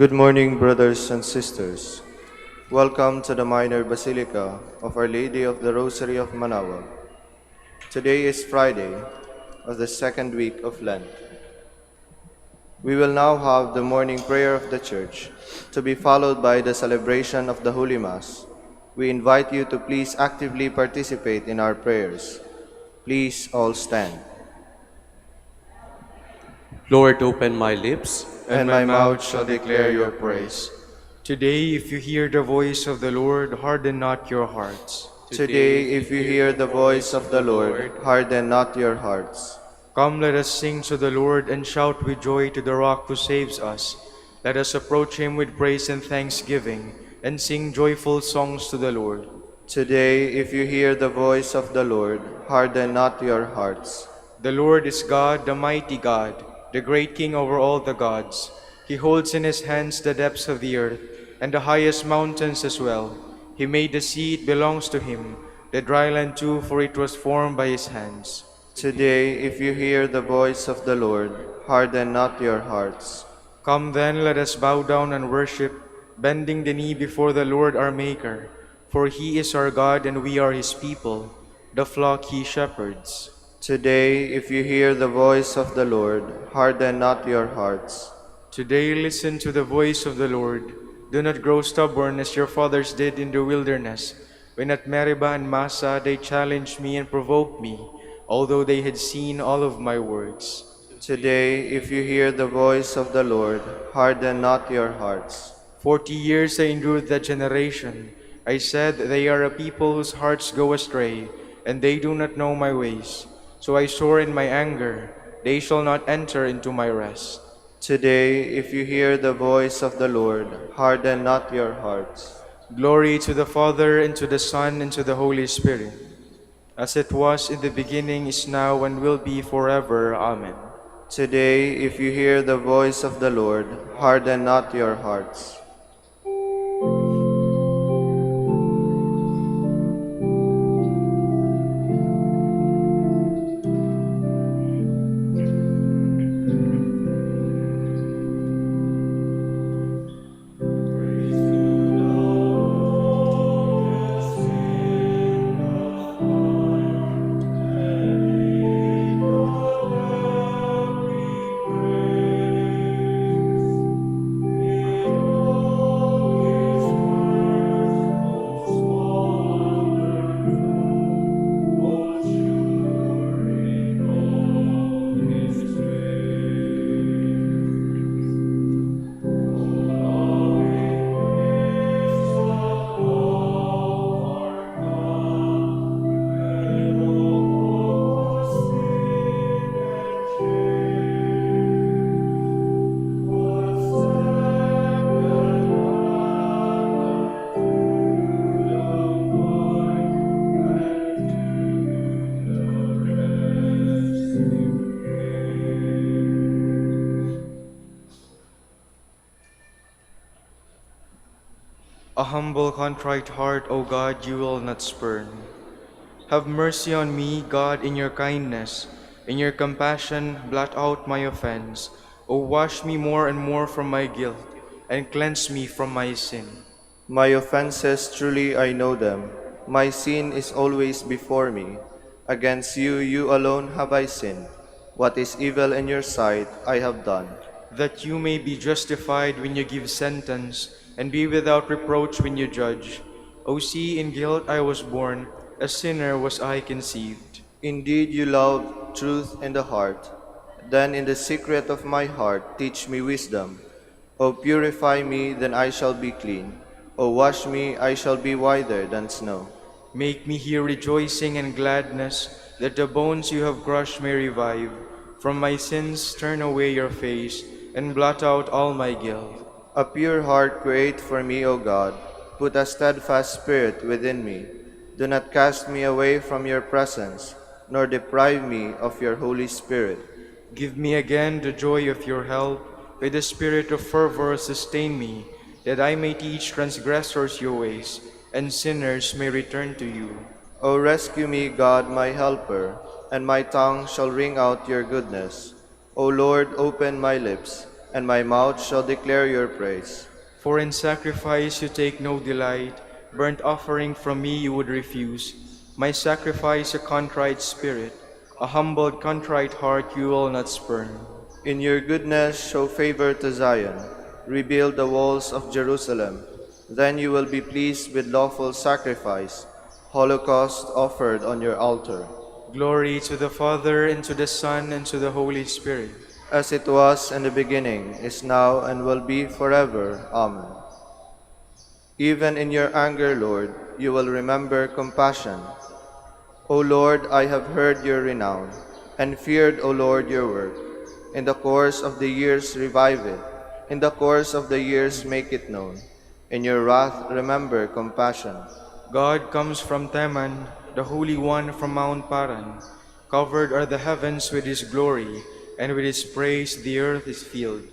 Good morning, brothers and sisters. Welcome to the Minor Basilica of Our Lady of the Rosary of Manaoag. Today is Friday of the second week of Lent. We will now have the morning prayer of the Church, to be followed by the celebration of the Holy Mass. We invite you to please actively participate in our prayers. Please all stand. Lord, open my lips, And my mouth shall declare your praise. Today, if you hear the voice of the Lord, harden not your hearts. Today, if you hear the voice of the Lord, harden not your hearts. Come, let us sing to the Lord and shout with joy to the Rock who saves us. Let us approach him with praise and thanksgiving, and sing joyful songs to the Lord. Today, if you hear the voice of the Lord, harden not your hearts. The Lord is God, the mighty God, the great King over all the gods. He holds in his hands the depths of the earth, and the highest mountains as well. He made the sea, it belongs to him, the dry land too, for it was formed by his hands. Today, if you hear the voice of the Lord, harden not your hearts. Come then, let us bow down and worship, bending the knee before the Lord our Maker. For he is our God, and we are his people, the flock he shepherds. Today, if you hear the voice of the Lord, harden not your hearts. Today listen to the voice of the Lord. Do not grow stubborn as your fathers did in the wilderness, when at Meribah and Massa they challenged me and provoked me, although they had seen all of my works. Today, if you hear the voice of the Lord, harden not your hearts. 40 years I endured that generation. I said, they are a people whose hearts go astray, and they do not know my ways. So I swore in my anger, they shall not enter into my rest. Today, if you hear the voice of the Lord, harden not your hearts. Glory to the Father, and to the Son, and to the Holy Spirit, as it was in the beginning, is now, and will be forever. Amen. Today, if you hear the voice of the Lord, harden not your hearts. A humble, contrite heart, O God, you will not spurn. Have mercy on me, God, in your kindness. In your compassion, blot out my offense. O wash me more and more from my guilt, and cleanse me from my sin. My offenses, truly I know them. My sin is always before me. Against you, you alone have I sinned. What is evil in your sight, I have done. That you may be justified when you give sentence, and be without reproach when you judge. O see, in guilt I was born, a sinner was I conceived. Indeed, you love truth in the heart. Then in the secret of my heart, teach me wisdom. O purify me, then I shall be clean. O wash me, I shall be whiter than snow. Make me hear rejoicing and gladness, that the bones you have crushed may revive. From my sins turn away your face, and blot out all my guilt. A pure heart create for me, O God. Put a steadfast spirit within me. Do not cast me away from your presence, nor deprive me of your Holy Spirit. Give me again the joy of your help. With the spirit of fervor sustain me, that I may teach transgressors your ways, and sinners may return to you. O rescue me, God, my helper, and my tongue shall ring out your goodness. O Lord, open my lips, and my mouth shall declare your praise. For in sacrifice you take no delight, burnt offering from me you would refuse. My sacrifice a contrite spirit, a humbled contrite heart you will not spurn. In your goodness show favor to Zion, rebuild the walls of Jerusalem. Then you will be pleased with lawful sacrifice, holocaust offered on your altar. Glory to the Father, and to the Son, and to the Holy Spirit. As it was in the beginning, is now, and will be forever. Amen. Even in your anger, Lord, you will remember compassion. O Lord, I have heard your renown, and feared, O Lord, your work. In the course of the years revive it, in the course of the years make it known. In your wrath remember compassion. God comes from Teman, the Holy One from Mount Paran. Covered are the heavens with his glory, and with his praise the earth is filled.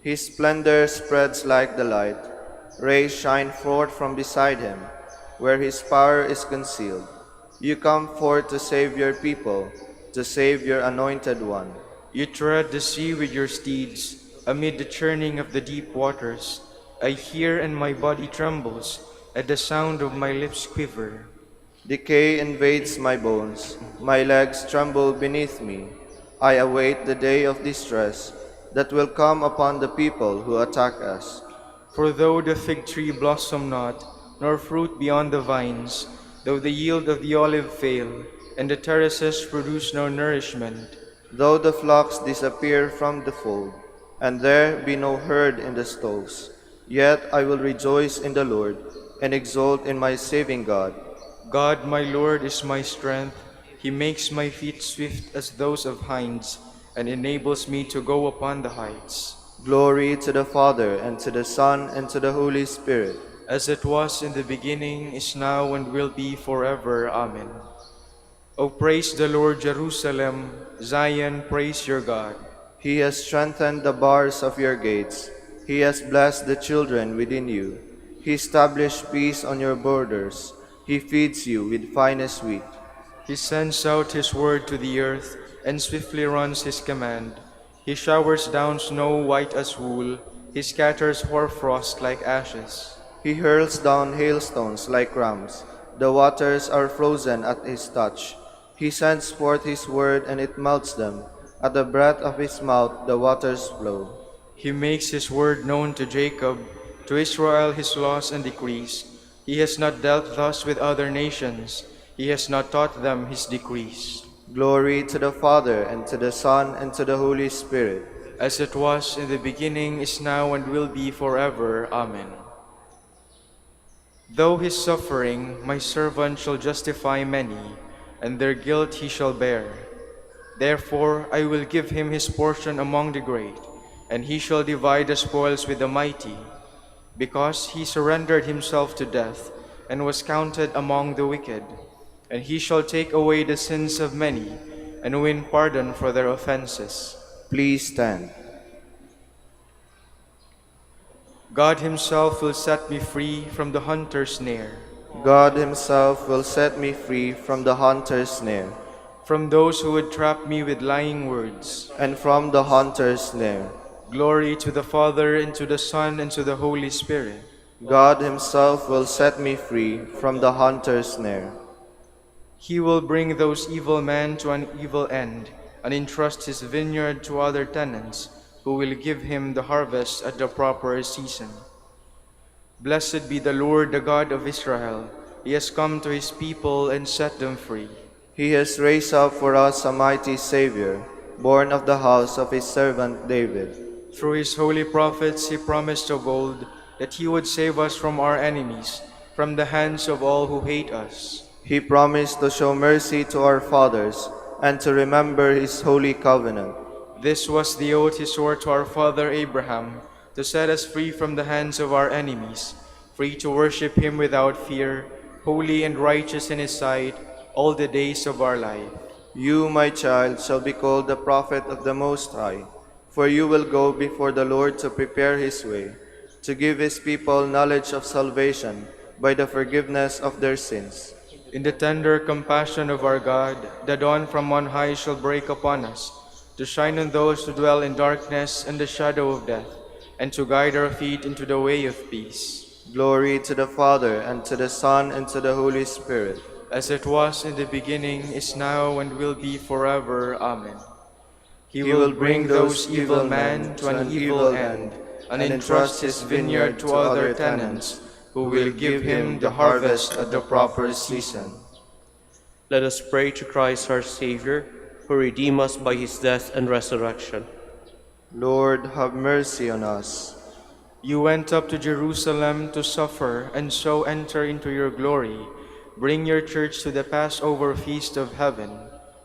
His splendor spreads like the light. Rays shine forth from beside him, where his power is concealed. You come forth to save your people, to save your anointed one. You tread the sea with your steeds, amid the churning of the deep waters. I hear and my body trembles, at the sound of my lips quiver. Decay invades my bones, my legs tremble beneath me. I await the day of distress that will come upon the people who attack us. For though the fig tree blossom not, nor fruit beyond the vines, though the yield of the olive fail, and the terraces produce no nourishment, though the flocks disappear from the fold, and there be no herd in the stalls, yet I will rejoice in the Lord, and exult in my saving God. God my Lord is my strength. He makes my feet swift as those of hinds, and enables me to go upon the heights. Glory to the Father, and to the Son, and to the Holy Spirit. As it was in the beginning, is now, and will be forever. Amen. O praise the Lord, Jerusalem. Zion, praise your God. He has strengthened the bars of your gates. He has blessed the children within you. He established peace on your borders. He feeds you with finest wheat. He sends out his word to the earth, and swiftly runs his command. He showers down snow white as wool. He scatters hoarfrost like ashes. He hurls down hailstones like rams. The waters are frozen at his touch. He sends forth his word, and it melts them. At the breath of his mouth the waters flow. He makes his word known to Jacob, to Israel his laws and decrees. He has not dealt thus with other nations. He has not taught them his decrees. Glory to the Father, and to the Son, and to the Holy Spirit. As it was in the beginning, is now, and will be forever. Amen. Though his suffering, my servant shall justify many, and their guilt he shall bear. Therefore I will give him his portion among the great, and he shall divide the spoils with the mighty, because he surrendered himself to death, and was counted among the wicked. And he shall take away the sins of many, and win pardon for their offenses. Please stand. God himself will set me free from the hunter's snare. God himself will set me free from the hunter's snare, from those who would trap me with lying words, and from the hunter's snare. Glory to the Father, and to the Son, and to the Holy Spirit. God himself will set me free from the hunter's snare. He will bring those evil men to an evil end, and entrust his vineyard to other tenants, who will give him the harvest at the proper season. Blessed be the Lord, the God of Israel. He has come to his people and set them free. He has raised up for us a mighty Savior, born of the house of his servant David. Through his holy prophets he promised of old that he would save us from our enemies, from the hands of all who hate us. He promised to show mercy to our fathers, and to remember his holy covenant. This was the oath he swore to our father Abraham, to set us free from the hands of our enemies, free to worship him without fear, holy and righteous in his sight, all the days of our life. You, my child, shall be called the prophet of the Most High, for you will go before the Lord to prepare his way, to give his people knowledge of salvation by the forgiveness of their sins. In the tender compassion of our God, the dawn from on high shall break upon us, to shine on those who dwell in darkness and the shadow of death, and to guide our feet into the way of peace. Glory to the Father, and to the Son, and to the Holy Spirit. As it was in the beginning, is now, and will be forever. Amen. He will bring those evil men to an evil end, and entrust his vineyard to other tenants, who will give him the harvest at the proper season. Let us pray to Christ our Savior, who redeemed us by his death and resurrection. Lord, have mercy on us. You went up to Jerusalem to suffer, and so enter into your glory. Bring your church to the Passover feast of heaven,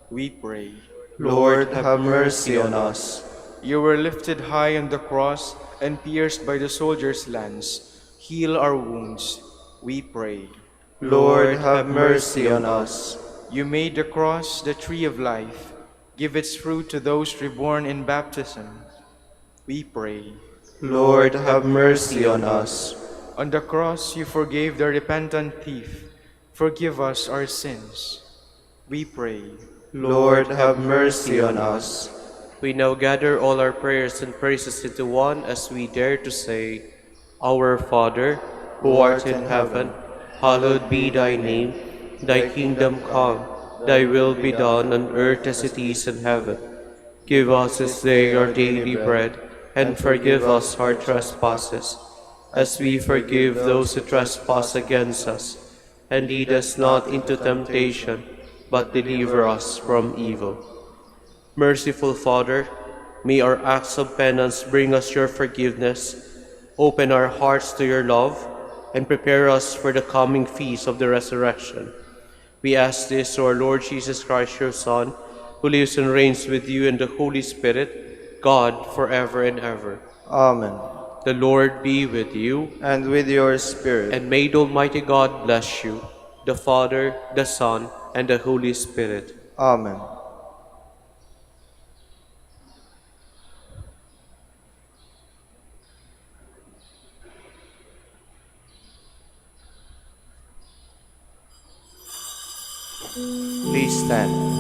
we pray. Lord, have mercy on us. You were lifted high on the cross and pierced by the soldiers' lance. Heal our wounds, we pray. Lord, have mercy on us. You made the cross the tree of life. Give its fruit to those reborn in baptism, we pray. Lord, have mercy on us. On the cross you forgave the repentant thief. Forgive us our sins, we pray. Lord, have mercy on us. We now gather all our prayers and praises into one as we dare to say, Our Father, who art in heaven, hallowed be thy name. Thy kingdom come, thy will be done on earth as it is in heaven. Give us this day our daily bread, and forgive us our trespasses, as we forgive those who trespass against us. And lead us not into temptation, but deliver us from evil. Merciful Father, may our acts of penance bring us your forgiveness, open our hearts to your love, and prepare us for the coming feast of the resurrection. We ask this through our Lord Jesus Christ, your Son, who lives and reigns with you in the Holy Spirit, God, forever and ever. Amen. The Lord be with you, And with your spirit. and may the Almighty God bless you, the Father, the Son, and the Holy Spirit. Amen. Please stand.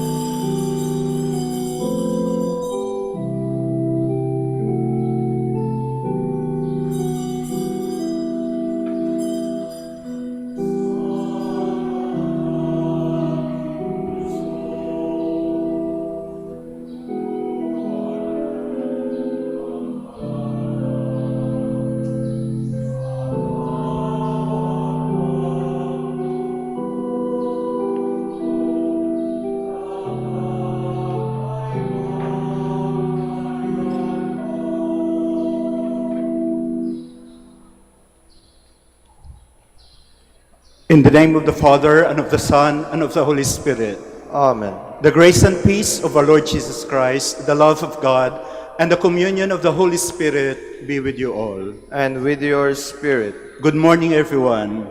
In the name of the Father, and of the Son, and of the Holy Spirit. Amen. The grace and peace of our Lord Jesus Christ, the love of God, and the communion of the Holy Spirit be with you all. And with your spirit. Good morning, everyone.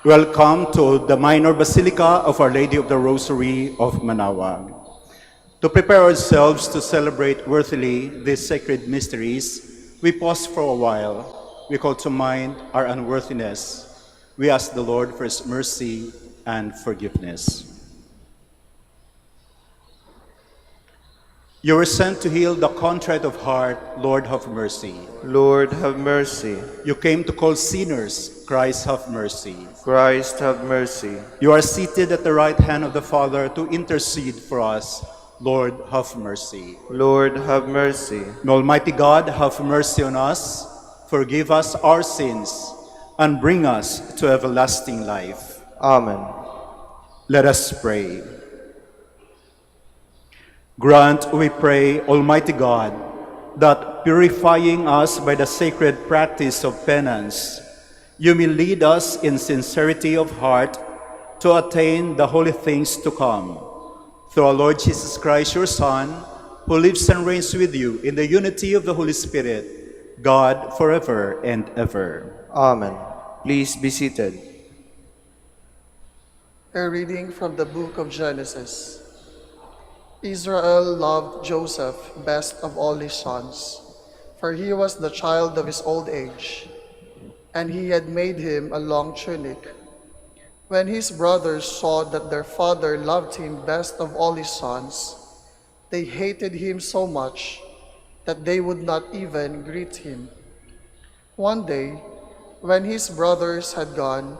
Welcome to the Minor Basilica of Our Lady of the Rosary of Manaoag. To prepare ourselves to celebrate worthily these sacred mysteries, we pause for a while. We call to mind our unworthiness. We ask the Lord for his mercy and forgiveness. You were sent to heal the contrite of heart. Lord, have mercy. Lord, have mercy. You came to call sinners. Christ, have mercy. Christ, have mercy. You are seated at the right hand of the Father to intercede for us. Lord, have mercy. Lord, have mercy. May Almighty God have mercy on us, forgive us our sins, and bring us to everlasting life. Amen. Let us pray. Grant, we pray, Almighty God, that purifying us by the sacred practice of penance, you may lead us in sincerity of heart to attain the holy things to come. Through our Lord Jesus Christ, your Son, who lives and reigns with you in the unity of the Holy Spirit, God, forever and ever. Amen. Please be seated. A reading from the book of Genesis. Israel loved Joseph best of all his sons, for he was the child of his old age, and he had made him a long tunic. When his brothers saw that their father loved him best of all his sons, They hated him so much that they would not even greet him. One day, when his brothers had gone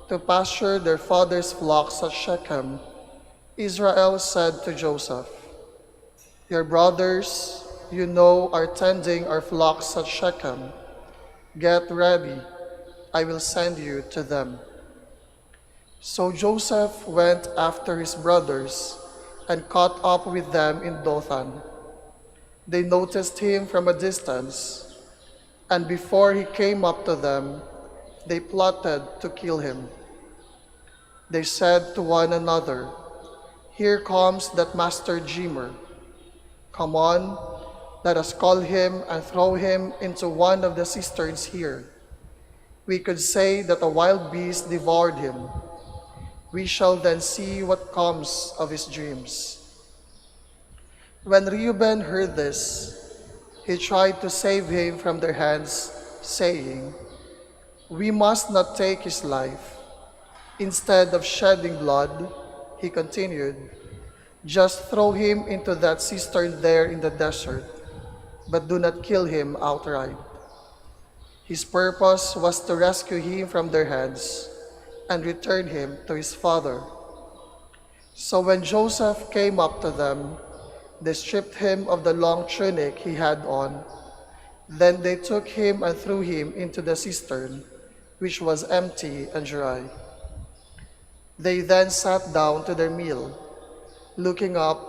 to pasture their father's flocks at Shechem, Israel said to Joseph, "Your brothers, you know, are tending our flocks at Shechem. Get ready, I will send you to them." So Joseph went after his brothers and caught up with them in Dothan. They noticed him from a distance, and before he came up to them, they plotted to kill him. They said to one another, "Here comes that master dreamer. Come on, let us call him and throw him into one of the cisterns here. We could say that a wild beast devoured him. We shall then see what comes of his dreams." When Reuben heard this, he tried to save him from their hands, saying, "We must not take his life. Instead of shedding blood," he continued, "just throw him into that cistern there in the desert, but do not kill him outright." His purpose was to rescue him from their hands and return him to his father. So when Joseph came up to them, they stripped him of the long tunic he had on. Then they took him and threw him into the cistern, which was empty and dry. They then sat down to their meal. Looking up,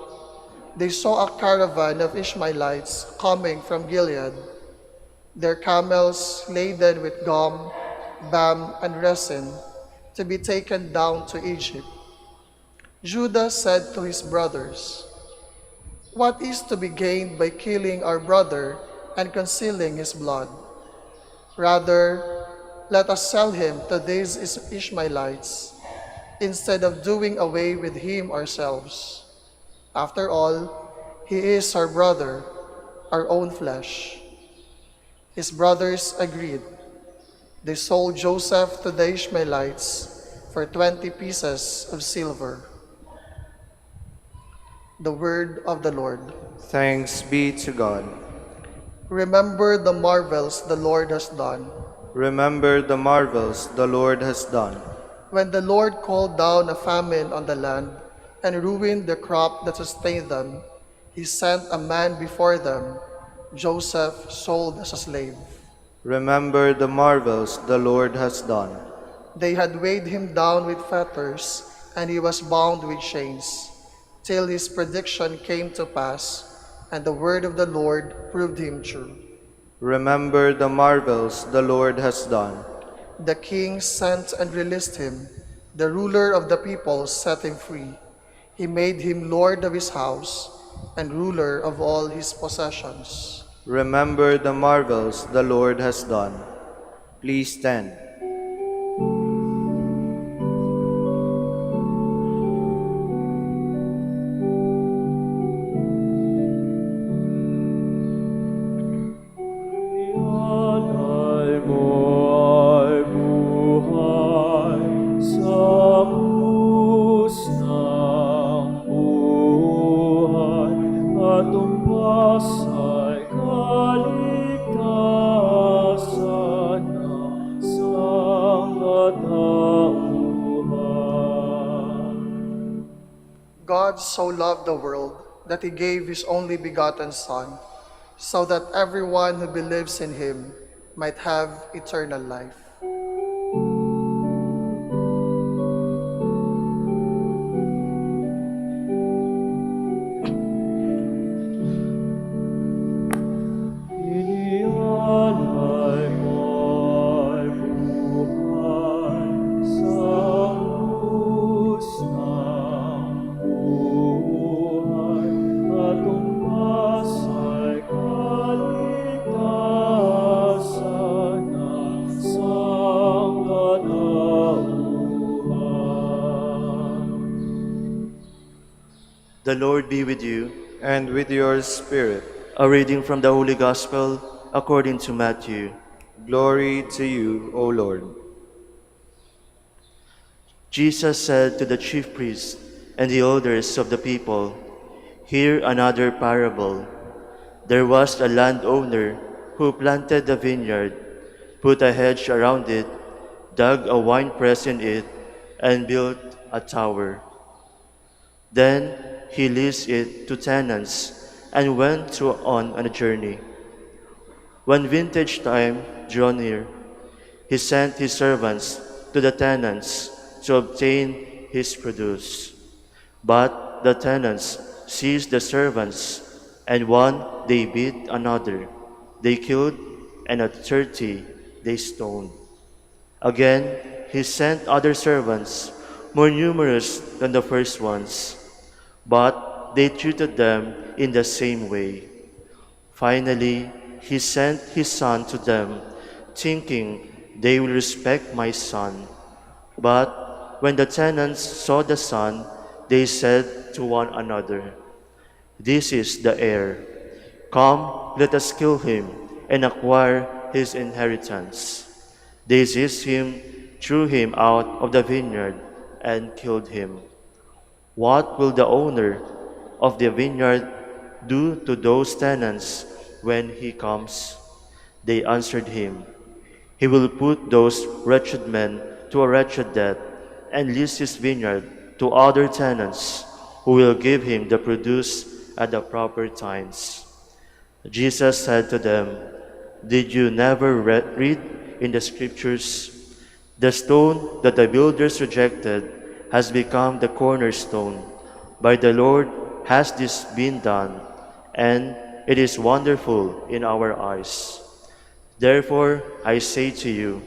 they saw a caravan of Ishmaelites coming from Gilead, their camels laden with gum, balm, and resin, to be taken down to Egypt. Judah said to his brothers, "What is to be gained by killing our brother and concealing his blood? Rather, let us sell him to these Ishmaelites, instead of doing away with him ourselves. After all, he is our brother, our own flesh." His brothers agreed. They sold Joseph to the Ishmaelites for 20 pieces of silver. The word of the Lord. Thanks be to God. Remember the marvels the Lord has done. Remember the marvels the Lord has done. When the Lord called down a famine on the land and ruined the crop that sustained them, he sent a man before them, Joseph, sold as a slave. Remember the marvels the Lord has done. They had weighed him down with fetters, and he was bound with chains, till his prediction came to pass, and the word of the Lord proved him true. Remember the marvels the Lord has done. The king sent and released him. The ruler of the people set him free. He made him lord of his house and ruler of all his possessions. Remember the marvels the Lord has done. Please stand. God so loved the world that he gave his only begotten Son, so that everyone who believes in him might have eternal life. The Lord be with you. And with your spirit. A reading from the Holy Gospel according to Matthew. Glory to you, O Lord. Jesus said to the chief priests and the elders of the people, Hear another parable. There was a landowner who planted a vineyard, put a hedge around it, dug a winepress in it, and built a tower. Then he leased it to tenants and went on a journey. When vintage time drew near, he sent his servants to the tenants to obtain his produce. But the tenants seized the servants, and one they beat, another they killed, and at 30 they stoned. Again he sent other servants, more numerous than the first ones, but they treated them in the same way. Finally he sent his son to them, thinking, they will respect my son. But when the tenants saw the son, they said to one another, this is the heir. Come, let us kill him and acquire his inheritance. They seized him, threw him out of the vineyard, and killed him. What will the owner of the vineyard do to those tenants when he comes? They answered him, he will put those wretched men to a wretched death and lease his vineyard to other tenants who will give him the produce at the proper times. Jesus said to them, did you never read in the scriptures, the stone that the builders rejected has become the cornerstone. By the Lord has this been done, and it is wonderful in our eyes. Therefore, I say to you,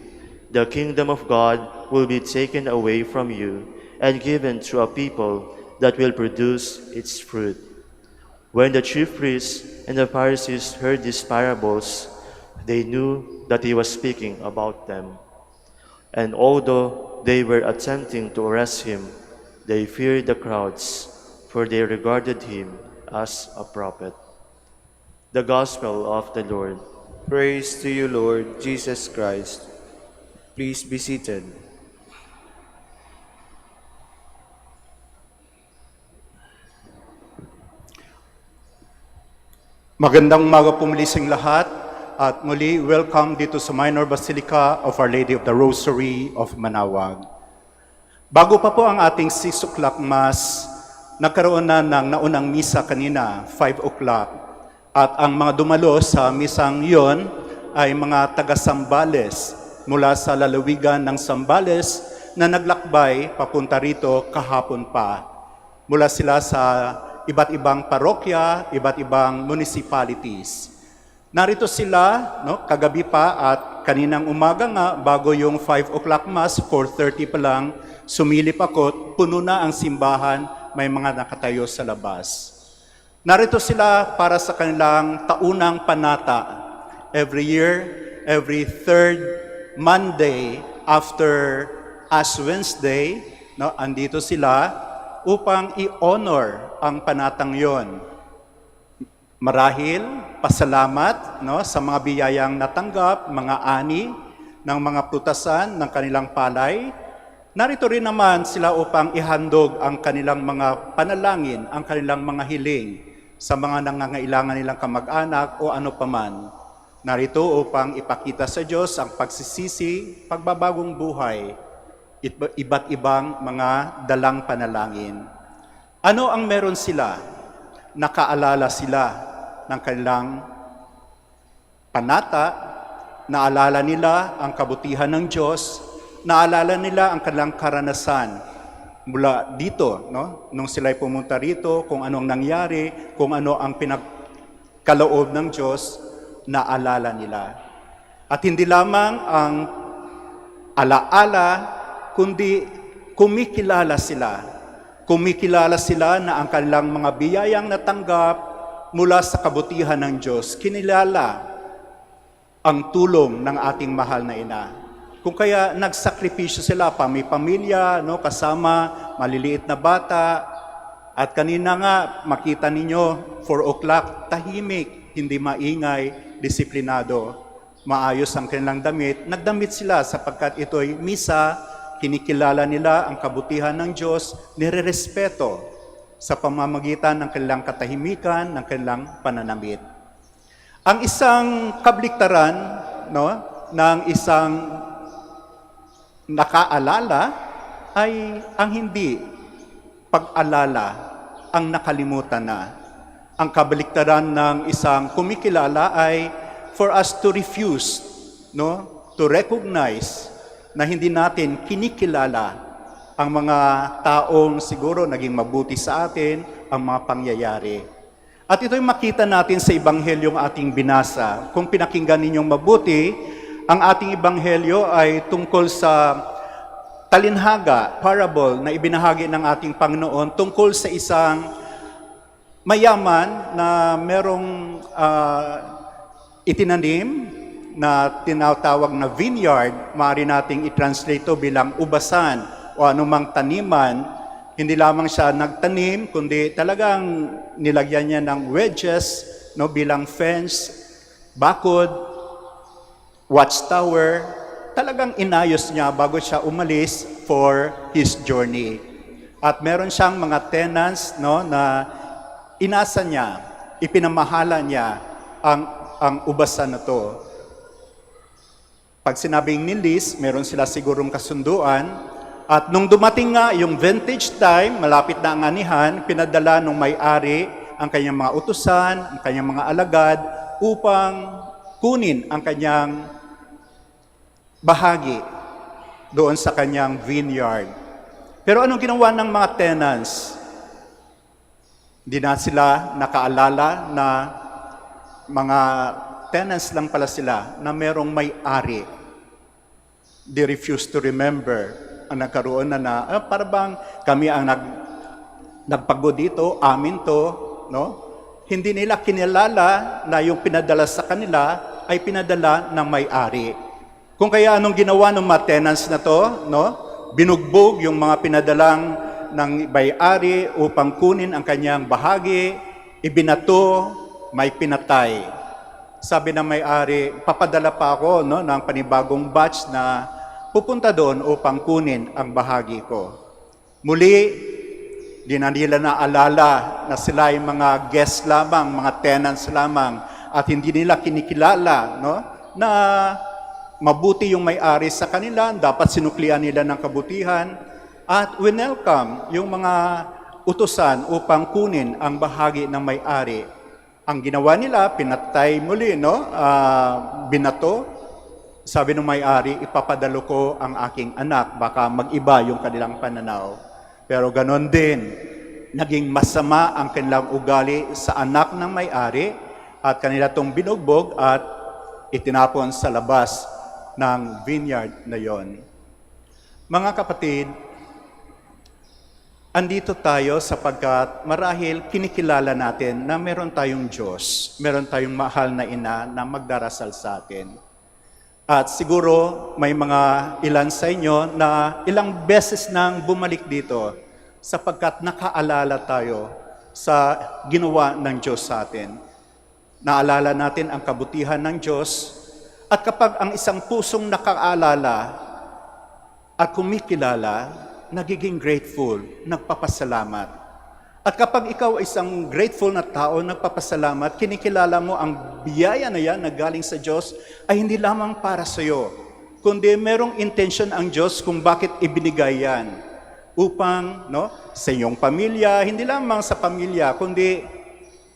the kingdom of God will be taken away from you and given to a people that will produce its fruit. When the chief priests and the Pharisees heard these parables, they knew that he was speaking about them. And although they were attempting to arrest him, they feared the crowds, for they regarded him as a prophet. The Gospel of the Lord. Praise to you, Lord Jesus Christ. Please be seated. Magandang umaga po muli sa lahat at muli welcome dito sa Minor Basilica of Our Lady of the Rosary of Manaoag. Bago pa po ang ating 6 o'clock Mass, nagkaroon na ng naunang misa kanina, 5 o'clock. At ang mga dumalo sa misang yon ay mga taga-Sambales mula sa lalawigan ng Sambales na naglakbay papunta rito kahapon pa. Mula sila sa iba't ibang parokya, iba't ibang municipalities. Narito sila, kagabi pa at kaninang umaga nga, bago yung 5 o'clock Mass, 4:30 pa lang, sumilip ako, puno na ang simbahan, may mga nakatayo sa labas. Narito sila para sa kanilang taunang panata. Every year, every third Monday after Ash Wednesday, andito sila upang i-honor ang panatang yon. Marahil, pasalamat sa mga biyayang natanggap, mga ani ng mga prutasan ng kanilang palay. Narito rin naman sila upang ihandog ang kanilang mga panalangin, ang kanilang mga hiling sa mga nangangailangan nilang kamag-anak o ano paman. Narito upang ipakita sa Diyos ang pagsisisi, pagbabagong buhay, iba't ibang mga dalang panalangin. Ano ang meron sila? Nakaalala sila ng kanilang panata, naalala nila ang kabutihan ng Diyos, naalala nila ang kanilang karanasan mula dito, nung sila'y pumunta rito, kung anong nangyari, kung ano ang pinagkaloob ng Diyos, naalala nila. At hindi lamang ang alaala, kundi kumikilala sila. Kumikilala sila na ang kanilang mga biyayang natanggap mula sa kabutihan ng Diyos. Kinilala ang tulong ng ating mahal na ina. Kung kaya nagsakripisyo sila, pamilya, kasama maliliit na bata. At kanina nga, makita ninyo, 4 o'clock, tahimik, hindi maingay, disiplinado. Maayos ang kanilang damit. Nagdamit sila sapagkat ito'y misa, kinikilala nila ang kabutihan ng Diyos, nirerespeto sa pamamagitan ng kanilang katahimikan, ng kanilang pananamit. Ang isang kabliktaran, no, ng isang nakaalala ay ang hindi pag-alala, ang nakalimutan na. Ang kabaliktaran ng isang kumikilala ay for us to refuse, no, to recognize na hindi natin kinikilala ang mga taong siguro naging mabuti sa atin, ang mga pangyayari. At ito'y makita natin sa Ebanghelyong ating binasa. Kung pinakinggan ninyong mabuti, ang ating Ebanghelyo ay tungkol sa talinhaga, parable na ibinahagi ng ating Panginoon tungkol sa isang mayaman na merong itinanim na tinatawag na vineyard. Maaari nating i-translate ito bilang ubasan o anumang taniman. Hindi lamang siya nagtanim, kundi talagang nilagyan niya ng wedges, no, bilang fence, bakod, watchtower. Talagang inayos niya bago siya umalis for his journey. At meron siyang mga tenants, no, na inasa niya, ipinamahala niya ang ubasan na to. Pag sinabing nilis, meron sila sigurong kasunduan. At nung dumating nga yung vintage time, malapit na ang anihan, pinadala nung may-ari ang kanyang mga utusan, ang kanyang mga alagad, upang kunin ang kanyang bahagi doon sa kanyang vineyard. Pero anong ginawa ng mga tenants? Hindi na sila nakaalala na mga tenants lang pala sila na merong may-ari. They refuse to remember. Ang nagkaroon na para bang kami ang nagpago dito, amin to, no? Hindi nila kinilala na yung pinadala sa kanila ay pinadala ng may-ari. Kung kaya anong ginawa ng mga tenants na to, no? Binugbog yung mga pinadalang ng may-ari upang kunin ang kanyang bahagi, ibinato, may pinatay. Sabi ng may-ari, papadala pa ako, no, ng panibagong batch na pupunta doon upang kunin ang bahagi ko. Muli, di na nila naalala na sila ay mga guests lamang, mga tenants lamang, at hindi nila kinikilala, no, na mabuti yung may-ari sa kanila, dapat sinuklian nila ng kabutihan, at winelcome yung mga utusan upang kunin ang bahagi ng may-ari. Ang ginawa nila, pinatay muli, no, binato. Sabi ng may-ari, ipapadalo ko ang aking anak, baka mag-iba yung kanilang pananaw. Pero ganon din, naging masama ang kanilang ugali sa anak ng may-ari at kanila itong binugbog at itinapon sa labas ng vineyard na yon. Mga kapatid, andito tayo sapagkat marahil kinikilala natin na meron tayong Diyos, meron tayong mahal na ina na magdarasal sa atin. At siguro may mga ilan sa inyo na ilang beses nang bumalik dito sapagkat nakaalala tayo sa ginawa ng Diyos sa atin. Naalala natin ang kabutihan ng Diyos at kapag ang isang pusong nakaalala at kumikilala, nagiging grateful, nagpapasalamat. At kapag ikaw ay isang grateful na tao, nagpapasalamat, kinikilala mo ang biyaya na yan na galing sa Diyos ay hindi lamang para sa iyo, kundi merong intention ang Diyos kung bakit ibinigay yan. Upang, no, sa iyong pamilya, hindi lamang sa pamilya, kundi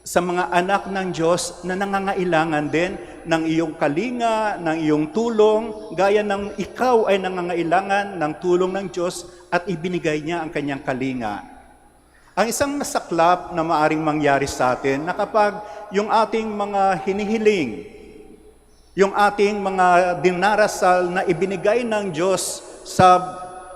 sa mga anak ng Diyos na nangangailangan din ng iyong kalinga, ng iyong tulong, gaya ng ikaw ay nangangailangan ng tulong ng Diyos at ibinigay niya ang kanyang kalinga. Ang isang masaklap na maaring mangyari sa atin na kapag yung ating mga hinihiling, yung ating mga dinarasal na ibinigay ng Diyos sa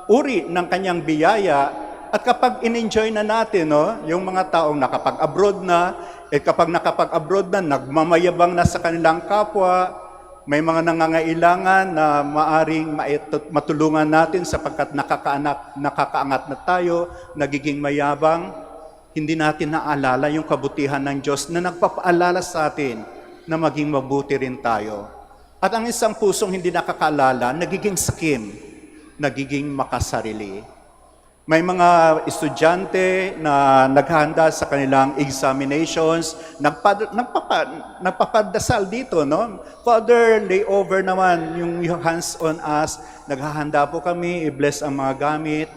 uri ng kanyang biyaya, at kapag in-enjoy na natin, no, yung mga taong nakapag-abroad na, kapag nakapag-abroad na, nagmamayabang na sa kanilang kapwa, may mga nangangailangan na maaring matulungan natin sapagkat nakakaangat na tayo, nagiging mayabang, hindi natin naalala yung kabutihan ng Diyos na nagpapaalala sa atin na maging mabuti rin tayo. At ang isang pusong hindi nakakaalala, nagiging sakim, nagiging makasarili. May mga estudyante na naghahanda sa kanilang examinations, nagpapadasal dito, no? Father, lay over naman yung hands on us. Naghahanda po kami, i-bless ang mga gamit.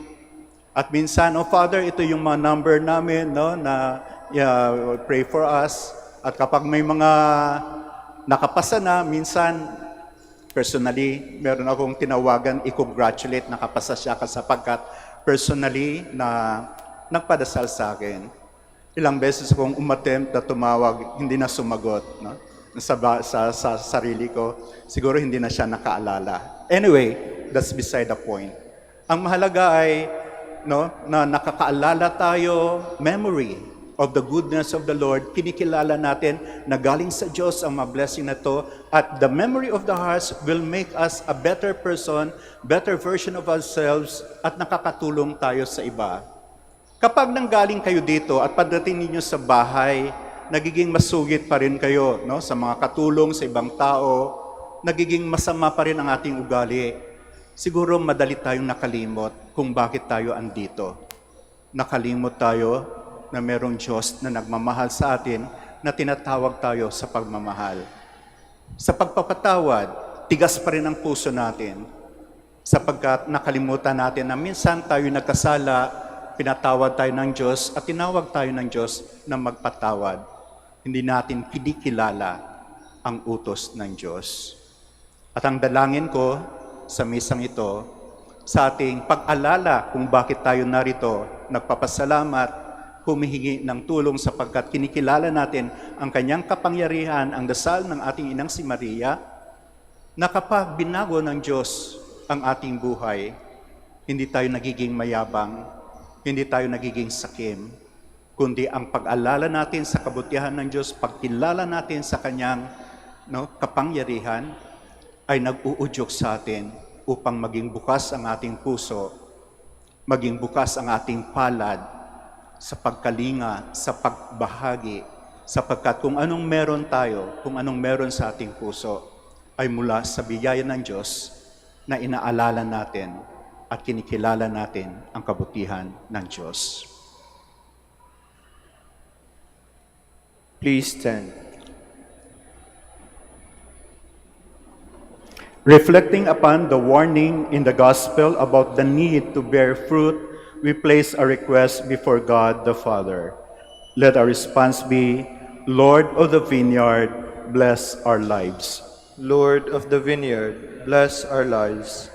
At minsan, oh Father, ito yung mga number namin, no? Na pray for us. At kapag may mga nakapasa na, minsan, personally, meron akong tinawagan, i-congratulate, nakapasa siya sapagkat personally na nagpadasal sa akin. Ilang beses akong umattempt na tumawag, hindi na sumagot, no? Sa sarili ko, siguro hindi na siya nakaalala. Anyway, that's beside the point. Ang mahalaga ay na nakakaalala tayo, memory of the goodness of the Lord, kinikilala natin na galing sa Diyos ang mga blessing na to, at the memory of the hearts will make us a better person, better version of ourselves, at nakakatulong tayo sa iba. Kapag nanggaling kayo dito at pagdating ninyo sa bahay, nagiging masugit pa rin kayo, no? Sa mga katulong sa ibang tao, nagiging masama pa rin ang ating ugali. Siguro madali tayong nakalimot kung bakit tayo andito. Nakalimot tayo na merong Diyos na nagmamahal sa atin, na tinatawag tayo sa pagmamahal. Sa pagpapatawad, tigas pa rin ang puso natin, sapagkat nakalimutan natin na minsan tayo nagkasala, pinatawad tayo ng Diyos at tinawag tayo ng Diyos na magpatawad. Hindi natin kinikilala ang utos ng Diyos. At ang dalangin ko sa misang ito, sa ating pag-alala kung bakit tayo narito, nagpapasalamat, humihingi ng tulong sapagkat kinikilala natin ang kanyang kapangyarihan, ang dasal ng ating inang si Maria, na kapag binago ng Diyos ang ating buhay, hindi tayo nagiging mayabang, hindi tayo nagiging sakim, kundi ang pag-alala natin sa kabutihan ng Diyos, pagkilala natin sa kanyang kapangyarihan, ay nag-uudyok sa atin upang maging bukas ang ating puso, maging bukas ang ating palad, sa pagkalinga, sa pagbahagi, sapagkat kung anong meron tayo, kung anong meron sa ating puso, ay mula sa biyaya ng Diyos na inaalala natin at kinikilala natin ang kabutihan ng Diyos. Please stand. Reflecting upon the warning in the Gospel about the need to bear fruit, we place a request before God the Father. Let our response be, Lord of the vineyard, bless our lives. Lord of the vineyard, bless our lives.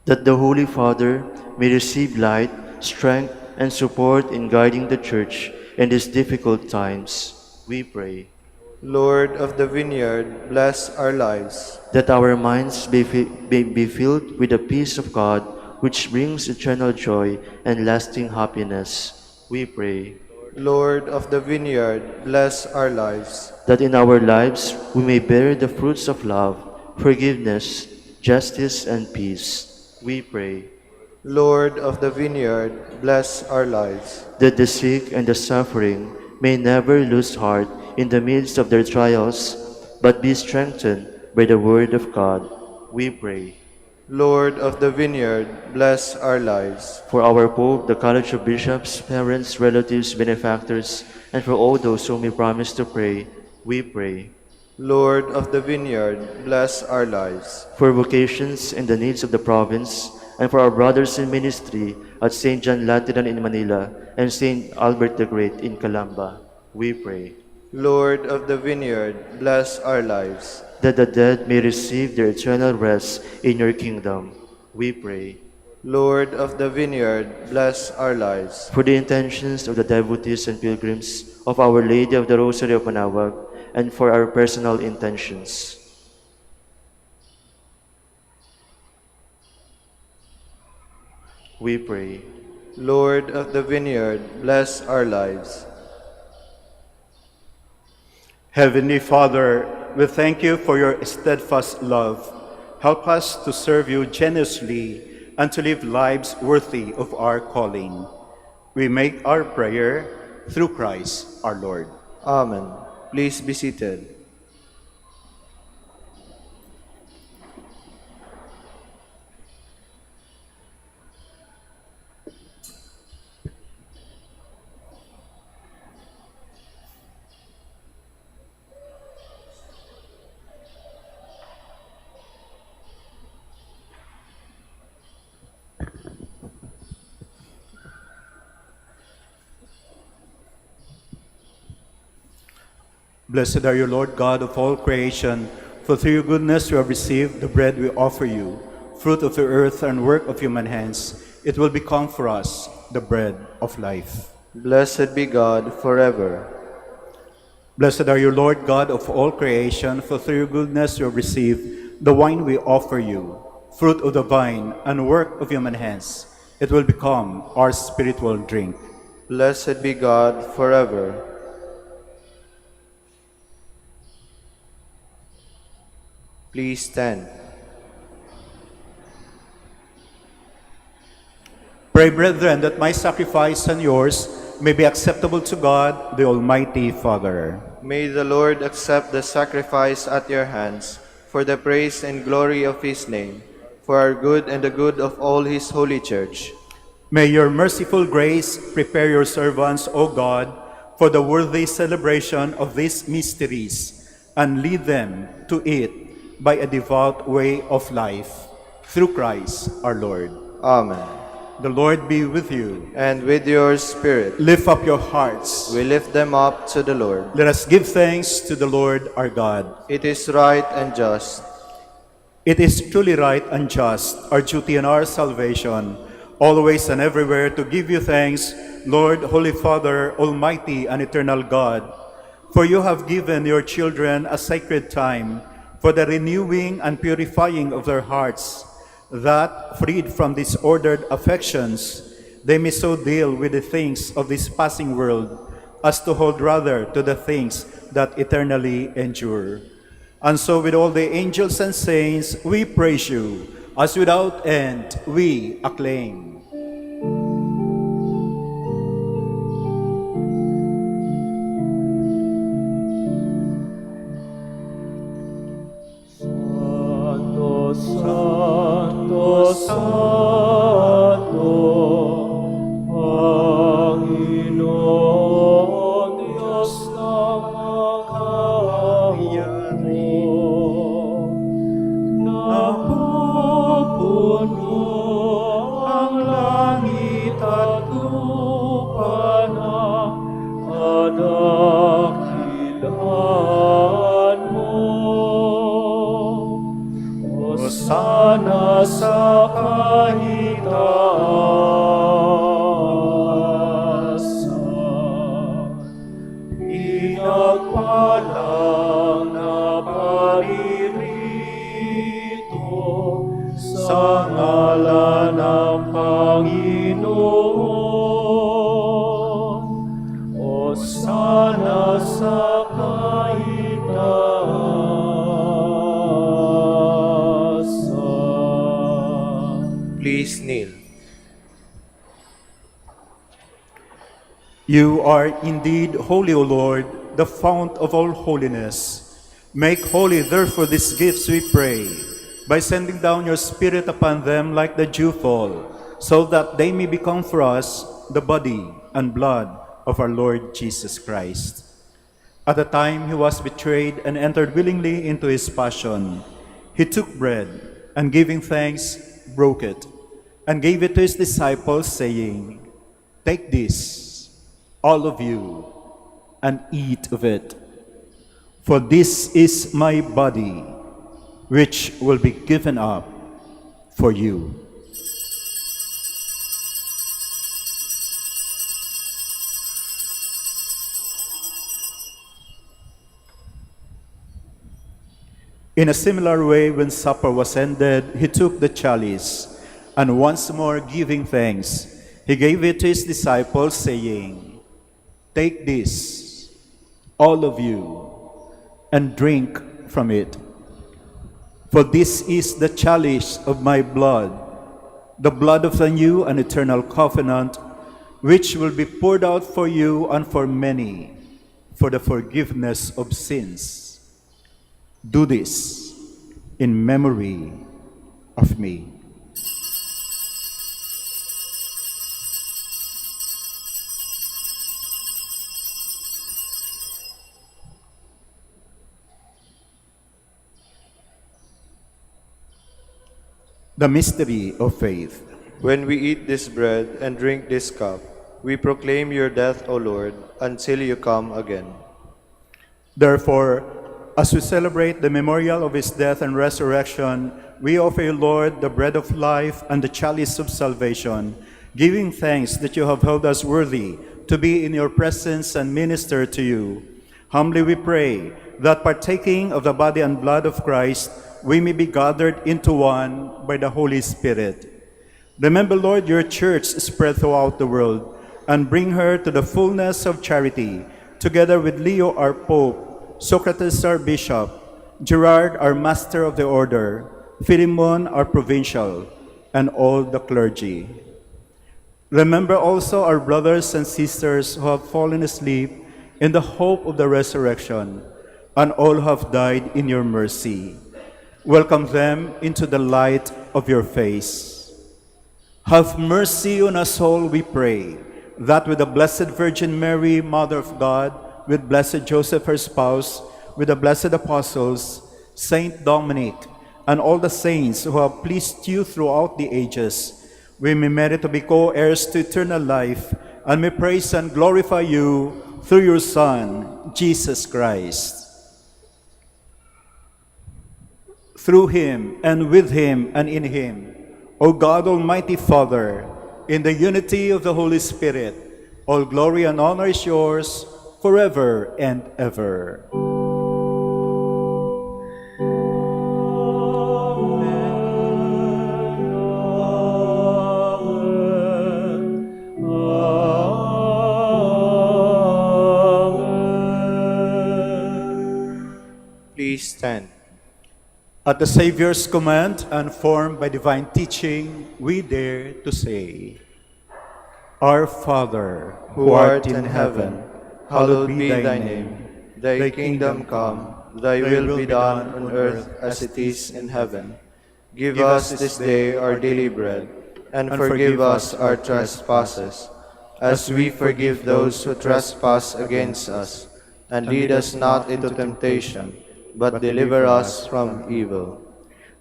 That the Holy Father may receive light, strength, and support in guiding the Church in these difficult times, we pray. Lord of the vineyard, bless our lives. That our minds may be filled with the peace of God, which brings eternal joy and lasting happiness, we pray. Lord of the vineyard, bless our lives. That in our lives we may bear the fruits of love, forgiveness, justice, and peace, we pray. Lord of the vineyard, bless our lives. That the sick and the suffering may never lose heart in the midst of their trials, but be strengthened by the word of God, we pray. Lord of the vineyard, bless our lives. For our Pope, the College of Bishops, parents, relatives, benefactors, and for all those whom we promise to pray, we pray. Lord of the vineyard, bless our lives. For vocations and the needs of the province, and for our brothers in ministry at St. John Lateran in Manila and St. Albert the Great in Calamba, we pray. Lord of the vineyard, bless our lives. That the dead may receive their eternal rest in your kingdom, we pray. Lord of the vineyard, bless our lives. For the intentions of the devotees and pilgrims of Our Lady of the Rosary of Manaoag, and for our personal intentions, we pray. Lord of the vineyard, bless our lives. Heavenly Father, we thank you for your steadfast love. Help us to serve you generously and to live lives worthy of our calling. We make our prayer through Christ our Lord. Amen. Please be seated. Blessed are you, Lord God of all creation, for through your goodness we have received the bread we offer you, fruit of the earth and work of human hands. It will become for us the bread of life. Blessed be God forever. Blessed are you, Lord God of all creation, for through your goodness you have received the wine we offer you, fruit of the vine and work of human hands. It will become our spiritual drink. Blessed be God forever. Please stand. Pray, brethren, that my sacrifice and yours may be acceptable to God, the Almighty Father. May the Lord accept the sacrifice at your hands for the praise and glory of his name, for our good and the good of all his holy church. May your merciful grace prepare your servants, O God, for the worthy celebration of these mysteries, and lead them to it by a devout way of life. Through Christ our Lord. Amen. The Lord be with you. And with your spirit, Lift up your hearts. we lift them up to the Lord. Let us give thanks to the Lord our God. It is right and just. It is truly right and just, our duty and our salvation, always and everywhere to give you thanks, Lord, Holy Father, Almighty and Eternal God, for you have given your children a sacred time for the renewing and purifying of their hearts, that, freed from disordered affections, they may so deal with the things of this passing world as to hold rather to the things that eternally endure. And so with all the angels and saints, we praise you, as without end we acclaim. Santo, Santo, Panginoon Diyos na makahayari, napupuno ang langit at lupa na kadakilan mo. Hosana sa kahitaasan, pinagpalang na paririto sa ngalan ng Panginoon. Hosana sa kahitaasan. Please kneel. You are indeed holy, O Lord, the fount of all holiness. Make holy, therefore, these gifts, we pray, by sending down your Spirit upon them like the dewfall, so that they may become for us the body and blood of our Lord Jesus Christ. At the time he was betrayed and entered willingly into his passion, he took bread, and giving thanks, broke it, and gave it to his disciples, saying, "Take this, all of you, and eat of it. For this is my body, which will be given up for you." In a similar way, when supper was ended, he took the chalice, and once more giving thanks, he gave it to his disciples, saying, "Take this, all of you, and drink from it. For this is the chalice of my blood, the blood of the new and eternal covenant, which will be poured out for you and for many, for the forgiveness of sins. Do this in memory of me." The mystery of faith. When we eat this bread and drink this cup, we proclaim your death, O Lord, until you come again. Therefore, as we celebrate the memorial of his death and resurrection, we offer you, Lord, the bread of life and the chalice of salvation, giving thanks that you have held us worthy to be in your presence and minister to you. Humbly we pray that partaking of the body and blood of Christ, we may be gathered into one by the Holy Spirit. Remember, Lord, your church spread throughout the world, and bring her to the fullness of charity, together with Leo our Pope, Socrates our Bishop, Gerard our Master of the Order, Philemon our Provincial, and all the clergy. Remember also our brothers and sisters who have fallen asleep in the hope of the resurrection, and all who have died in your mercy. Welcome them into the light of your face. Have mercy on us all, we pray, that with the Blessed Virgin Mary, Mother of God, with Blessed Joseph, her spouse, with the blessed apostles, Saint Dominic, and all the saints who have pleased you throughout the ages, we may merit to be co-heirs to eternal life, and may praise and glorify you through your Son, Jesus Christ. Through him, and with him, and in him, O God, Almighty Father, in the unity of the Holy Spirit, all glory and honor is yours forever and ever. Please stand. At the Savior's command and formed by divine teaching, we dare to say, Our Father, Who art in heaven, hallowed be thy name. Thy kingdom come, thy will be done on earth as it is in heaven. Give us this day our daily bread, and forgive us our trespasses, as we forgive those who trespass against us. And lead us not into temptation, but deliver us from evil.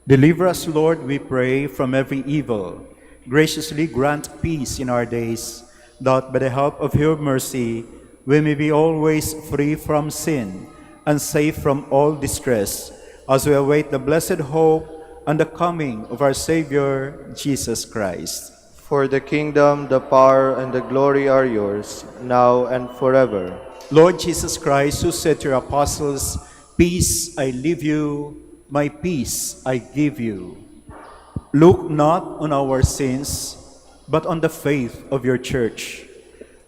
Deliver us, Lord, we pray, from every evil. Graciously grant peace in our days, that by the help of your mercy we may be always free from sin and safe from all distress, as we await the blessed hope and the coming of our Savior, Jesus Christ. For the kingdom, the power, and the glory are yours, now and forever. Lord Jesus Christ, who said to your apostles, Peace I leave you, my peace I give you. Look not on our sins, but on the faith of your church,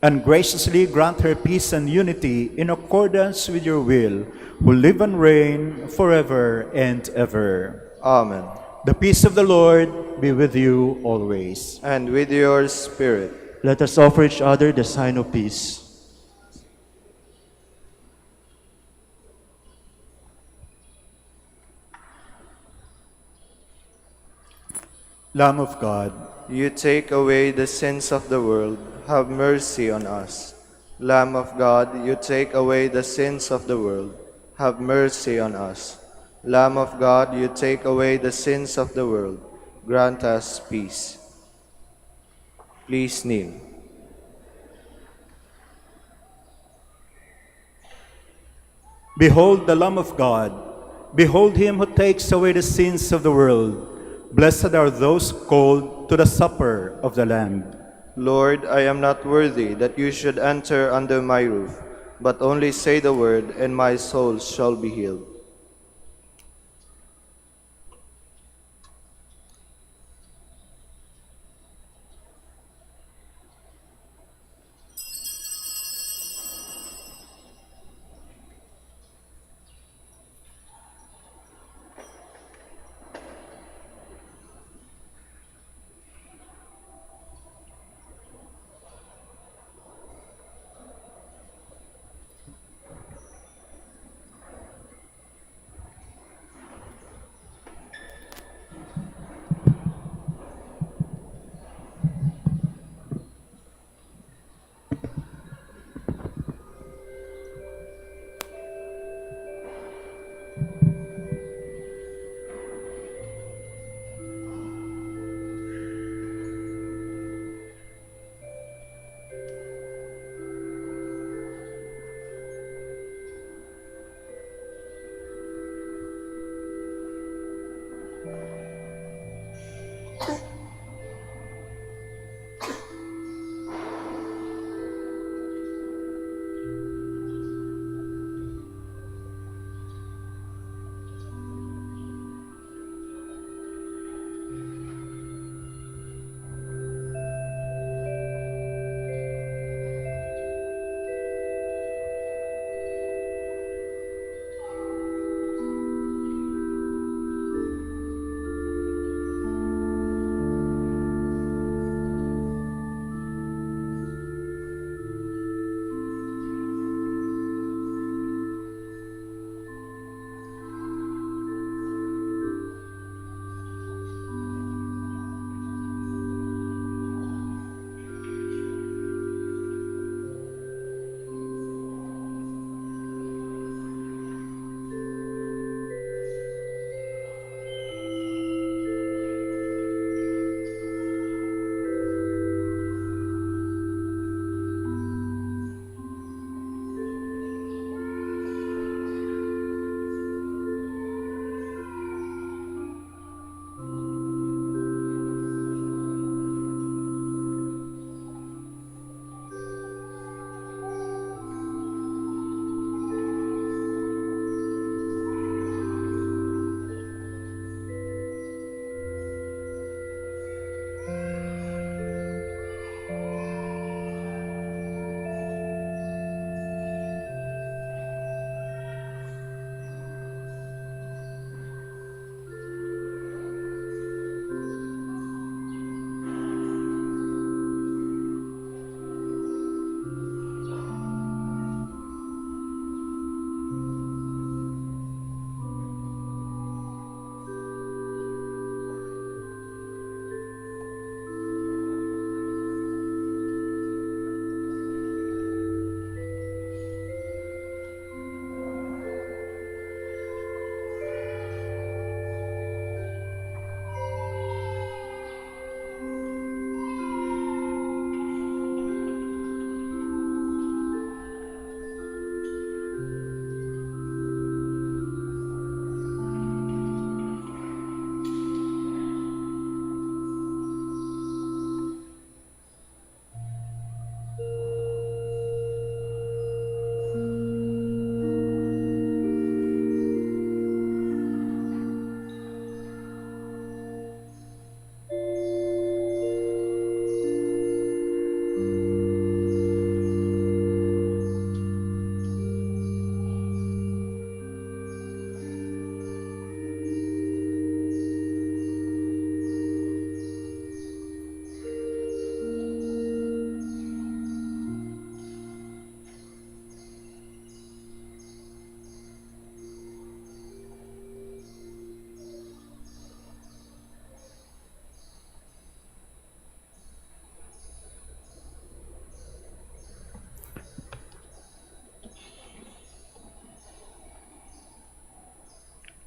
and graciously grant her peace and unity in accordance with your will, who live and reign forever and ever. Amen. The peace of the Lord be with you always. And with your spirit. Let us offer each other the sign of peace. Lamb of God, You take away the sins of the world, have mercy on us. Lamb of God, you take away the sins of the world, have mercy on us. Lamb of God, you take away the sins of the world, grant us peace. Please kneel. behold the Lamb of God. Behold him who takes away the sins of the world. Blessed are those called to the supper of the Lamb. Lord, I am not worthy that you should enter under my roof, but only say the word, and my soul shall be healed.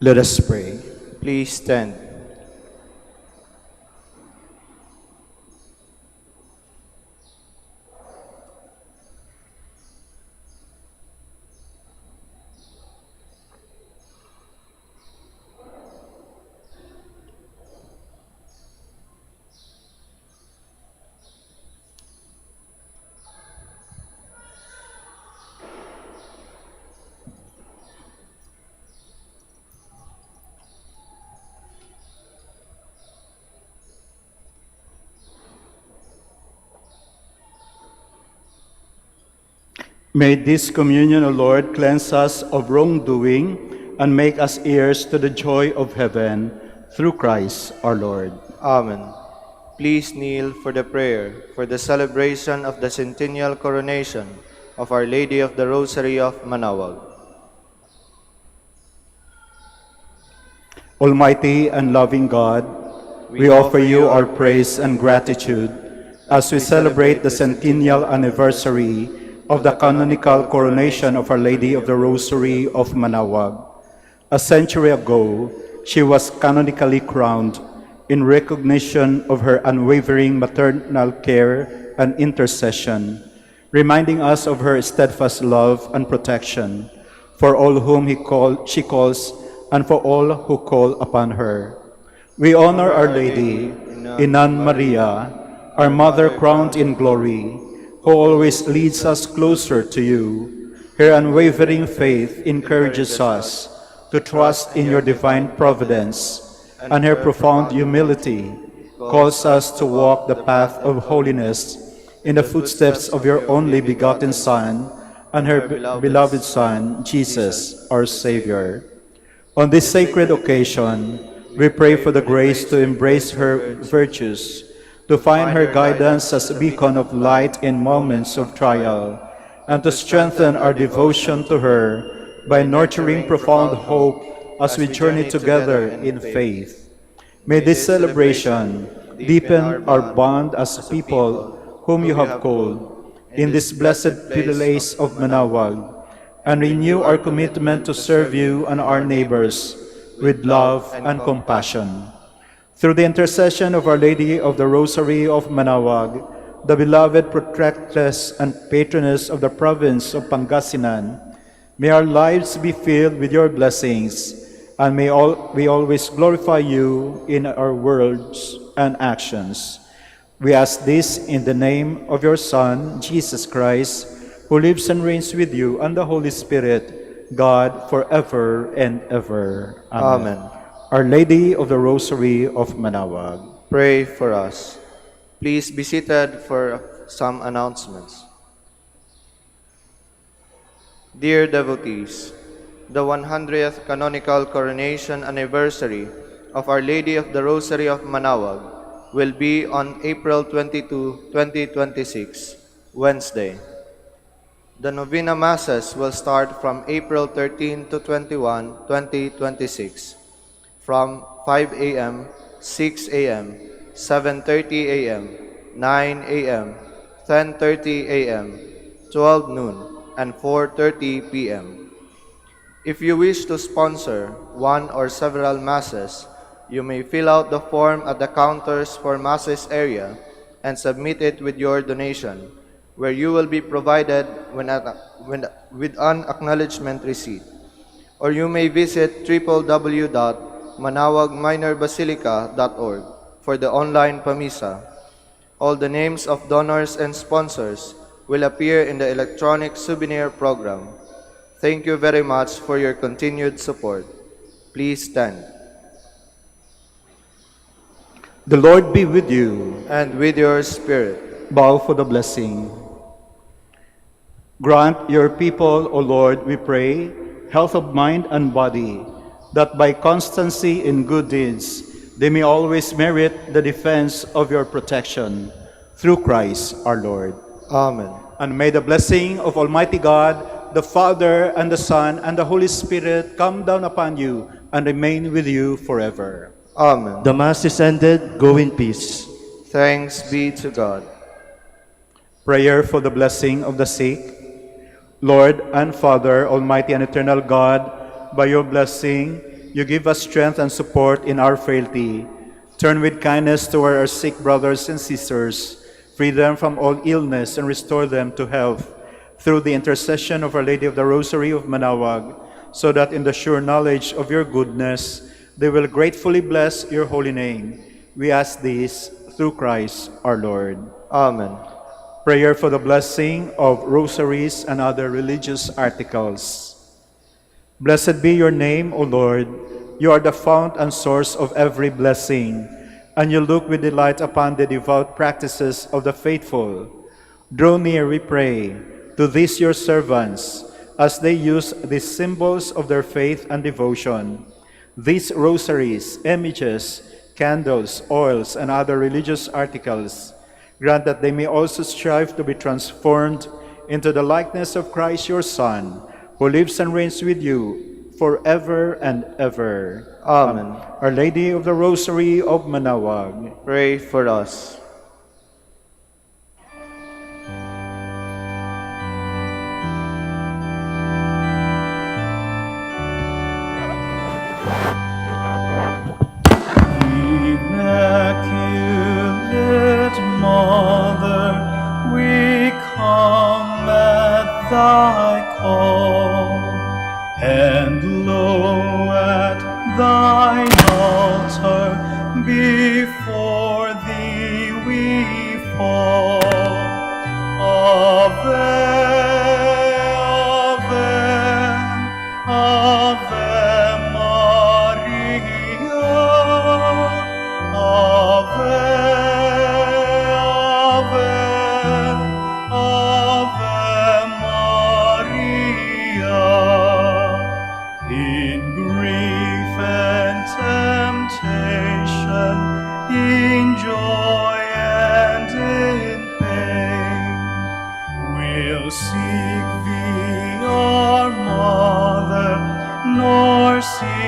Let us pray. Please stand. May this communion, O Lord, cleanse us of wrongdoing and make us heirs to the joy of heaven, through Christ our Lord. Amen. Please kneel for the prayer for the celebration of the centennial coronation of Our Lady of the Rosary of Manaoag. Almighty and loving God, we offer you our praise and gratitude as we celebrate the centennial anniversary of the canonical coronation of Our Lady of the Rosary of Manaoag. A century ago, she was canonically crowned in recognition of her unwavering maternal care and intercession, reminding us of her steadfast love and protection for all whom she calls and for all who call upon her. We honor Our Lady, Inan Maria, our Mother crowned in glory, who always leads us closer to you. Her unwavering faith encourages us to trust in your divine providence, and her profound humility calls us to walk the path of holiness in the footsteps of your only begotten Son and her beloved Son, Jesus, our Savior. On this sacred occasion, we pray for the grace to embrace her virtues, to find her guidance as a beacon of light in moments of trial, and to strengthen our devotion to her by nurturing profound hope as we journey together in faith. May this celebration deepen our bond as people whom you have called in this blessed village of Manaoag, and renew our commitment to serve you and our neighbors with love and compassion. Through the intercession of Our Lady of the Rosary of Manaoag, the beloved protectress and patroness of the province of Pangasinan, may our lives be filled with your blessings, and may we always glorify you in our words and actions. We ask this in the name of your Son, Jesus Christ, who lives and reigns with you and the Holy Spirit, God, forever and ever. Amen. Our Lady of the Rosary of Manaoag, Pray for us. Please be seated for some announcements. Dear devotees, the 100th canonical coronation anniversary of Our Lady of the Rosary of Manaoag will be on April 22, 2026, Wednesday. The Novena Masses will start from April 13 to 21, 2026, from 5 a.m., 6 a.m., 7:30 a.m., 9 a.m., 10:30 a.m., 12 noon, and 4:30 p.m. If you wish to sponsor one or several Masses, you may fill out the form at the counters for Masses area and submit it with your donation, where you will be provided with an acknowledgement receipt. Or you may visit www.manaoagminorbasilica.org for the online Pamisa. All the names of donors and sponsors will appear in the electronic souvenir program. Thank you very much for your continued support. Please stand. the Lord be with you. And with your spirit. Bow for the blessing. Grant your people, O Lord, we pray, health of mind and body, that by constancy in good deeds they may always merit the defense of your protection. Through Christ our Lord. Amen. And may the blessing of Almighty God, the Father, and the Son, and the Holy Spirit come down upon you and remain with you forever. Amen. The Mass is ended. Go in peace. Thanks be to God. Prayer for the blessing of the sick. Lord and Father, Almighty and eternal God, by your blessing, you give us strength and support in our frailty. Turn with kindness toward our sick brothers and sisters, free them from all illness, and restore them to health, through the intercession of Our Lady of the Rosary of Manaoag, so that in the sure knowledge of your goodness, they will gratefully bless your holy name. We ask this through Christ our Lord. Amen. Prayer for the blessing of rosaries and other religious articles. Blessed be your name, O Lord. You are the fount and source of every blessing, and you look with delight upon the devout practices of the faithful. Draw near, we pray, to these your servants, as they use these symbols of their faith and devotion, these rosaries, images, candles, oils, and other religious articles. Grant that they may also strive to be transformed into the likeness of Christ your Son, who lives and reigns with you forever and ever. Amen. Our Lady of the Rosary of Manaoag, Pray for us. Immaculate Mother, we come at thy call, and lo, at thine altar before thee we fall. Ave, Ave, Ave Maria. Ave, Ave, Ave Maria. In grief and temptation, in joy and in pain, we'll seek thee, our Mother, nor cease